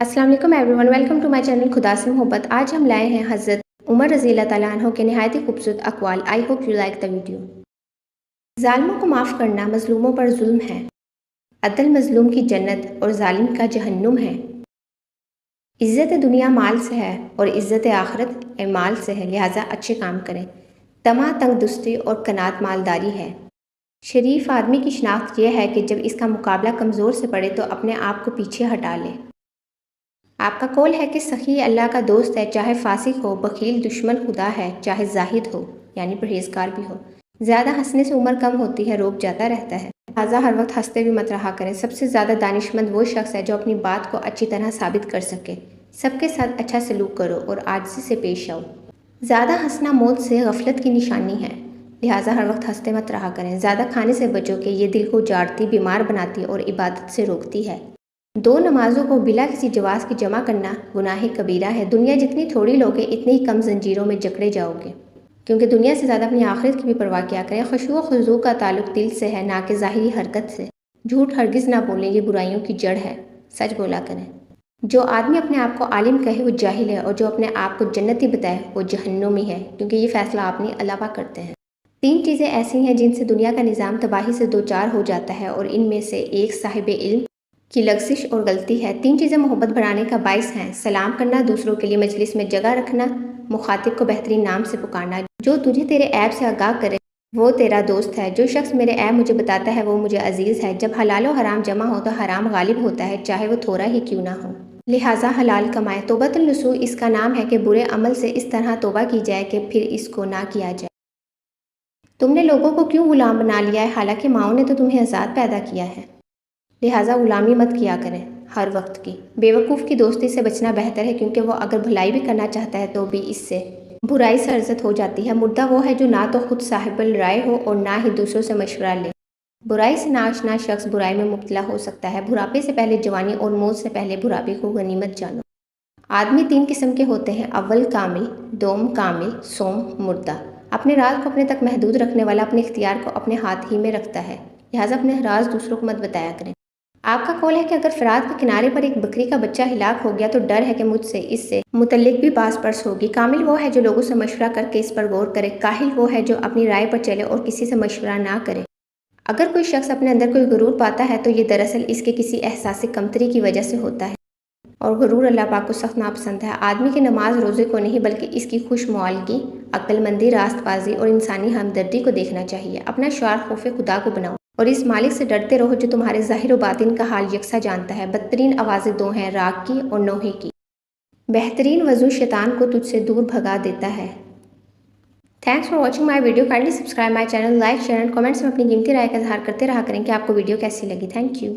अस्सलाम वालेकुम everyone, welcome to my channel खुदा से मोहब्बत। आज हम लाए हैं हज़रत उमर रज़ी अल्लाह ताला अन्हो के नहायत ही खूबसूरत अक़वाल। I hope you like the video. ज़ालिमों को माफ़ करना मज़लूमों पर जुल्म है। अदल मज़लूम की जन्नत और ज़ालिम का जहन्नुम है। इज़्ज़त दुनिया माल से है और इज़्ज़त आखिरत माल से है, लिहाजा अच्छे काम करें। तमा तंगदुस्ती और कनात मालदारी है। शरीफ आदमी की शनाख्त यह है कि जब इसका मुकाबला कमज़ोर से पड़े तो अपने आप को पीछे हटा ले। आपका कौल है कि सखी अल्लाह का दोस्त है, चाहे फासिक हो, बखील दुश्मन खुदा है, चाहे जाहिद हो यानी परहेजगार भी हो। ज़्यादा हंसने से उम्र कम होती है, रोग जाता रहता है, लिहाजा हर वक्त हंसते भी मत रहा करें। सबसे ज़्यादा दानिशमंद वो शख्स है जो अपनी बात को अच्छी तरह साबित कर सके। सबके साथ अच्छा सलूक करो और आजिज़ी से पेश आओ। ज़्यादा हंसना मौत से गफलत की निशानी है, लिहाजा हर वक्त हंसते मत रहा करें। ज़्यादा खाने से बचो कि ये दिल को उजाड़ती, बीमार बनाती और इबादत से रोकती है। दो नमाजों को बिला किसी जवाज़ के जमा करना गुनाह कबीरा है। दुनिया जितनी थोड़ी लोगे इतनी ही कम जंजीरों में जकड़े जाओगे, क्योंकि दुनिया से ज़्यादा अपनी आखिरत की भी परवाह किया करें। खुशू खुजू का ताल्लुक दिल से है, ना कि ज़ाहिरी हरकत से। झूठ हरगिज़ ना बोलें, ये बुराइयों की जड़ है। सच बोला करें। जो आदमी अपने आप को आलिम कहे वो जाहिल है, और जो अपने आप को जन्नती बताए वो जहन्नुमी है, क्योंकि ये फैसला आपने अल्लाह करते हैं। तीन चीज़ें ऐसी हैं जिनसे दुनिया का निज़ाम तबाही से दो चार हो जाता है, और इनमें से एक साहिब इल्म की लग़ज़िश और गलती है। तीन चीज़ें मोहब्बत बढ़ाने का बाइस हैं। सलाम करना, दूसरों के लिए मजलिस में जगह रखना, मुखातिब को बेहतरीन नाम से पुकारना। जो तुझे तेरे ऐब से आगाह करे वो तेरा दोस्त है। जो शख्स मेरे ऐब मुझे बताता है वो मुझे अजीज़ है। जब हलाल और हराम जमा हो तो हराम गालिब होता है, चाहे वो थोड़ा ही क्यों ना हो। लिहाजा हलाल कमाए। तौबतुन नसूह इसका नाम है कि बुरे अमल से इस तरह तौबा की जाए कि फिर इसको ना किया जाए। तुमने लोगों को क्यों गुलाम बना लिया है, हालांकि माओ ने तो तुम्हें आज़ाद पैदा किया है। लिहाजा गुलामी मत किया करें हर वक्त की। बेवकूफ़ की दोस्ती से बचना बेहतर है, क्योंकि वो अगर भलाई भी करना चाहता है तो भी इससे बुराई सरजद हो जाती है। मुर्दा वो है जो ना तो खुद साहिबुल राय हो और ना ही दूसरों से मशवरा ले। बुराई से नाआशना शख्स बुराई में मुब्तला हो सकता है। बुढ़ापे से पहले जवानी और मौत से पहले बुढ़ापे को गनीमत जानो। आदमी तीन किस्म के होते हैं, अव्वल कामिल, दोम कामिल, सोम मुर्दा। अपने राज को अपने तक महदूद रखने वाला अपने इख्तियार को अपने हाथ ही में रखता है, लिहाजा अपने राज दूसरों को मत बताया करें। आपका कौल है कि अगर फरात के किनारे पर एक बकरी का बच्चा हिलाक हो गया तो डर है कि मुझसे इससे मुतल्लिक भी बास पर्स होगी। कामिल वो है जो लोगों से मशवरा करके इस पर गौर करे। काहिल वो है जो अपनी राय पर चले और किसी से मशवरा ना करे। अगर कोई शख्स अपने अंदर कोई गुरूर पाता है तो ये दरअसल इसके किसी एहसास कमतरी की वजह से होता है, और गुरूर अल्लाह पाक को सख्त नापसंद है। आदमी की नमाज रोज़े को नहीं बल्कि इसकी खुशमुआलगी, अक्लमंदी, रास्तबाजी और इंसानी हमदर्दी को देखना चाहिए। अपना शार खौफ खुदा को बनाओ और इस मालिक से डरते रहो जो तुम्हारे ज़ाहिर व बातिन का हाल यकसा जानता है। बदतरीन आवाज़ें दो हैं, राग की और नोहे की। बेहतरीन वज़ू शैतान को तुझसे दूर भगा देता है। Thanks for watching my video. Kindly subscribe my channel, like share and comments में अपनी कीमती राय का इजहार करते रहा करें कि आपको वीडियो कैसी लगी। Thank you.